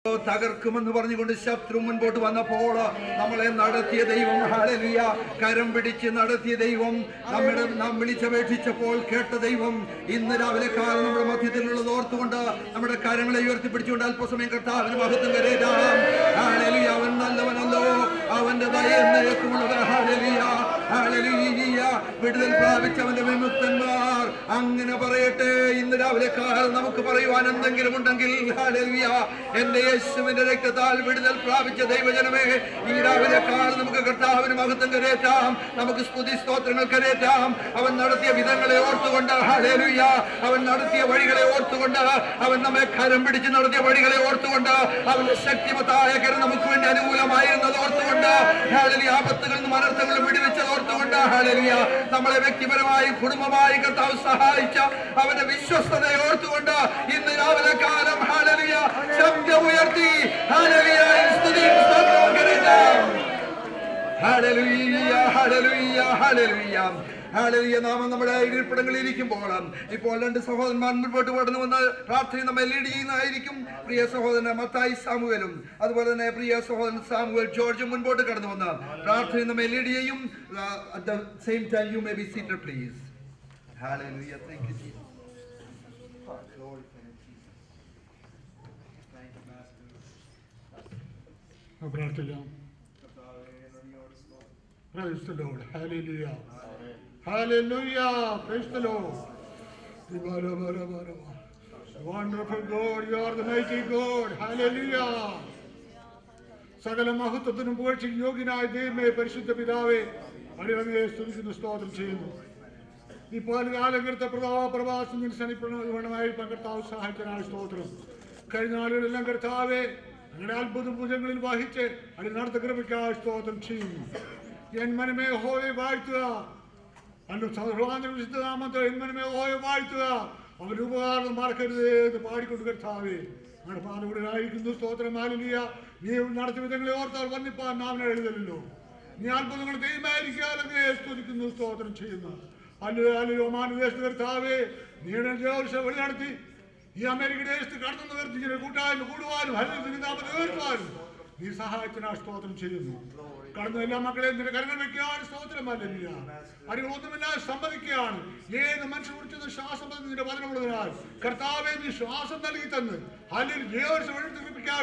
തകർക്കുമെന്ന് പറഞ്ഞുകൊണ്ട് ശത്രു മുൻപോട്ട് വന്നപ്പോൾ നമ്മളെ നടത്തിയ ദൈവം, ഹല്ലേലൂയ, കരം പിടിച്ച് നടത്തിയ ദൈവം, നാം വിളിച്ചപേക്ഷിച്ചപ്പോൾ കേട്ട ദൈവം, ഇന്ന് രാവിലെ കാലം നമ്മുടെ മധ്യത്തിലുള്ളത് ഓർത്തുകൊണ്ട് നമ്മുടെ കരങ്ങളെ ഉയർത്തിപ്പിടിച്ചുകൊണ്ട് അല്പസമയം കർത്താവിന് മഹത്വം കരേറ്റാം. ഹല്ലേലൂയ, അവൻ നല്ലവനല്ലോ, അവന്റെ ദയ എന്നേക്കുമുള്ളത്. ഹല്ലേലൂയ, ഹല്ലേലൂയ, വിടുതൽ പ്രാപിച്ചവന്റെ വിമുക്തന്മാർ അങ്ങനെ പറയട്ടെ. ഇന്ന് രാവിലെ കാലം നമുക്ക് പറയുവാൻ എന്തെങ്കിലും ഉണ്ടെങ്കിൽ, ഹല്ലേലൂയ, എന്റെ യേശുവിന്റെ രക്തത്താൽ വിടുതൽ പ്രാപിച്ച ദൈവജനമേ, ഈ രാവിലെ കാലം നമുക്ക് കർത്താവിന് മഹത്വം കരേറ്റാം, നമുക്ക് സ്തുതി സ്തോത്രങ്ങൾ കരേറ്റാം. അവൻ നടത്തിയ വിധങ്ങളെ ഓർത്തുകൊണ്ട്, ഹല്ലേലൂയ, അവൻ നടത്തിയ വഴികളെ ഓർത്തുകൊണ്ട്, അവൻ നമ്മെ കരം പിടിച്ച് നടത്തിയ വഴികളെ ഓർത്തുകൊണ്ട്, അവന്റെ ശക്തിമത്തായ കരം നമുക്ക് വേണ്ടി അനുകൂലമായിരുന്നത് ഓർത്തുകൊണ്ട്, ഹല്ലേലൂയ, ആപത്തുകളിൽ നിന്നും അനർത്ഥങ്ങളും വിടുവിച്ചത് ഓർത്തുകൊണ്ട്, ഹല്ലേലൂയ, നമ്മളെ വ്യക്തിപരമായി കുടുംബമായി കർത്താവ് സഹായിച്ച അവന്റെ വിശ്വസ്തതയെ ഓർത്തുകൊണ്ട് ഇന്ന് രാവിലെ കാലം, ഹല്ലേലൂയ, ശബ്ദം ഉയർത്തി ഹല്ലേലൂയ സ്തുതിയും സ്തോത്രവും കരേറ്റാം. ഹല്ലേലൂയ, ഹല്ലേലൂയ, ഹല്ലേലൂയ, ഹല്ലേലൂയ. നാം നമ്മുടെ ഇരിപ്പിടങ്ങളിൽ ഇരിക്കുമ്പോൾ ഇപ്പോൾ രണ്ട് സഹോദരന്മാർ മുൻപോട്ട് കടന്നു വന്ന് പ്രാർത്ഥന നമ്മെ ലീഡ് ചെയ്യുന്നതായിരിക്കും. പ്രിയ സഹോദരൻ മത്തായി സാമുവേലും അതുപോലെ തന്നെ പ്രിയ സഹോദരൻ സാമുവേൽ ജോർജും മുൻപോട്ട് കടന്നു വന്ന് പ്രാർത്ഥന നമ്മെ ലീഡ് ചെയ്യും. At the same time you may be seated please. Hallelujah, thank you Jesus. Glory to you Jesus. Thank you master. പ്രാർത്ഥിക്കാം. Praise the Lord. Hallelujah. Hallelujah. Praise the Lord. Wonderful God, you are the mighty God. Hallelujah. സകല മഹത്വത്തിനും പുകഴ്ചയ്ക്കും യോഗ്യനായ ദൈവമേ, പരിശുദ്ധ പിതാവേ, അടിയങ്ങയെ സ്തുതിക്കുന്നു, സ്തോത്രം ചെയ്യുന്നു. ഈ കാലഘട്ടത്തെ പ്രവാസം സനിപ്പണമായി കർത്താവ് സഹായിച്ചനായ സ്തോത്രം. കഴിഞ്ഞ നാളുകളെല്ലാം കർത്താവെ അങ്ങനെ അത്ഭുത ഭുജങ്ങളിൽ വഹിച്ച് അടി നടത്ത കൃപയ്ക്കായി സ്തോത്രം ചെയ്യുന്നു. എൻ മനമേ ഹോയെ വാഴ്ത്തുക, വിശുദ്ധനാമത്തെ എൻ മനമേ ഹോയെ വാഴ്ത്തുക, അവന്റെ ഉപകാരം മറക്കരുത് എന്ന് പാടിക്കൊണ്ട് കർത്താവേ ഞങ്ങളുടെ പാതകൂടായിരിക്കുന്നു. സ്തോത്രം. ഹല്ലേലൂയ. നീ നടത്തിയ വിധങ്ങളെ ഓർത്താൽ വന്നിപ്പാൻ നാവിനെ എഴുതല്ലോ. നീ അത്ഭുതങ്ങൾ ദൈവമായിരിക്കാതെ സ്തുതിക്കുന്നു, സ്തോത്രം ചെയ്യുന്നു. ഹല്ലേലൂയ. ഒമാനുദേശത്ത് കർത്താവേ നീയുടെ വഴി നടത്തി ഈ അമേരിക്ക ദേശത്ത് കടന്നു ഇങ്ങനെ കൂട്ടായ്മ കൂടുവാനും ഹല്ലേലൂയ നീ സഹായത്തിനാ സ്തോത്രം ചെയ്യുന്നു. കടന്ന എല്ലാ മക്കളെയും നിന്റെ കരങ്ങൾ വയ്ക്കുകയാണ്. സ്തോത്രം. ഹല്ലേലൂയ. അടികളൊന്നുമില്ലാതെ സമ്മതിക്കുകയാണ്. ഏത് മനുഷ്യ കുറിച്ചത് ശ്വാസം നിന്റെ വചനമുള്ളതിനാൽ കർത്താവെ നീ ശ്വാസം നൽകി തന്ന് ഹല്ലേലൂയ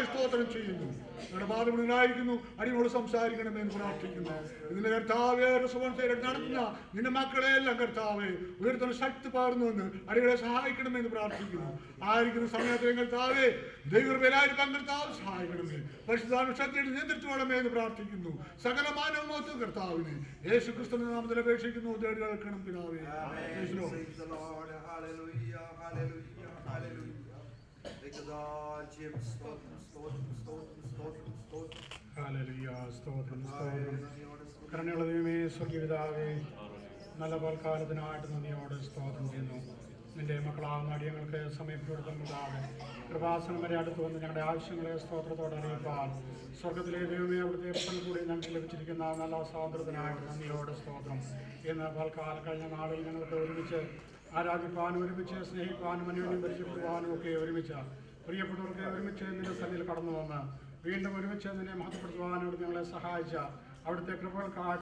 സ്തോത്രം ചെയ്യുന്നു. ഞങ്ങളുടെ പാതമുണ്ടായിരിക്കുന്നു. അടിയോട് സംസാരിക്കണമെന്ന് പ്രാർത്ഥിക്കുന്നു. ഇതിന്റെ കർത്താവെ നടത്തുന്ന നിന്റെ മക്കളെയെല്ലാം കർത്താവെ ഉയർത്തുന്ന ശക്തി പകർന്നുവെന്ന് അടികളെ സഹായിക്കണമെന്ന് പ്രാർത്ഥിക്കുന്നു. ആയിരിക്കുന്ന സമയത്ത് കർത്താവെ ദൈവം കർത്താവ് സഹായിക്കണമേ. പരിശുദ്ധാത്മ ശക്തിയുടെ നിയന്ത്രിച്ചു വേണമേ എന്ന് പ്രാർത്ഥിക്കുന്നു. സകല മാനവമോത്ത് കർത്താവിനെ യേശു ക്രിസ്തുവിന്റെ നാമത്തിൽ അപേക്ഷിക്കുന്നു. കേൾക്കണം പിതാവേ. കരുണയുള്ള ദൈവമേ, സ്വർഗീയ പിതാവേ, നല്ല പൽക്കാലത്തിനായിട്ട് നന്ദിയോടെ സ്തോത്രം ചെയ്യുന്നു. നിന്റെ മക്കളാവുന്ന അടിയങ്ങൾക്ക് സമയപ്പെടുത്തുന്നതാകെ കൃപാസനം വരെ അടുത്ത് വന്ന് ഞങ്ങളുടെ ആവശ്യങ്ങളെ സ്തോത്രത്തോടെ അറിയിപ്പാൽ സ്വർഗത്തിലെ ദൈവമേ, അവിടുത്തെ എപ്പോഴും കൂടി ഞങ്ങൾക്ക് ലഭിച്ചിരിക്കുന്ന നല്ല സ്വാതന്ത്ര്യത്തിനായിട്ട് നന്ദിയോടെ സ്തോത്രം. ഇന്ന് പൽക്കാലം കഴിഞ്ഞ നാളിൽ ഞങ്ങൾക്ക് ഒരുമിച്ച് ആരാധിപ്പാനും ഒരുമിച്ച് സ്നേഹിപ്പാനും അന്യോന്യം പരിചയപ്പെടുവാനും ഒക്കെ ഒരുമിച്ച് പ്രിയപ്പെട്ടവർക്ക് ഒരുമിച്ച് നിന്റെ സന്നിധിയിൽ കടന്നു വന്ന് വീണ്ടും ഒരുമിച്ച് നിന്നെ മഹത്വപ്പെടുത്തുവാനും ഞങ്ങളെ സഹായിച്ച അവിടുത്തെ കൃപകൾക്കായി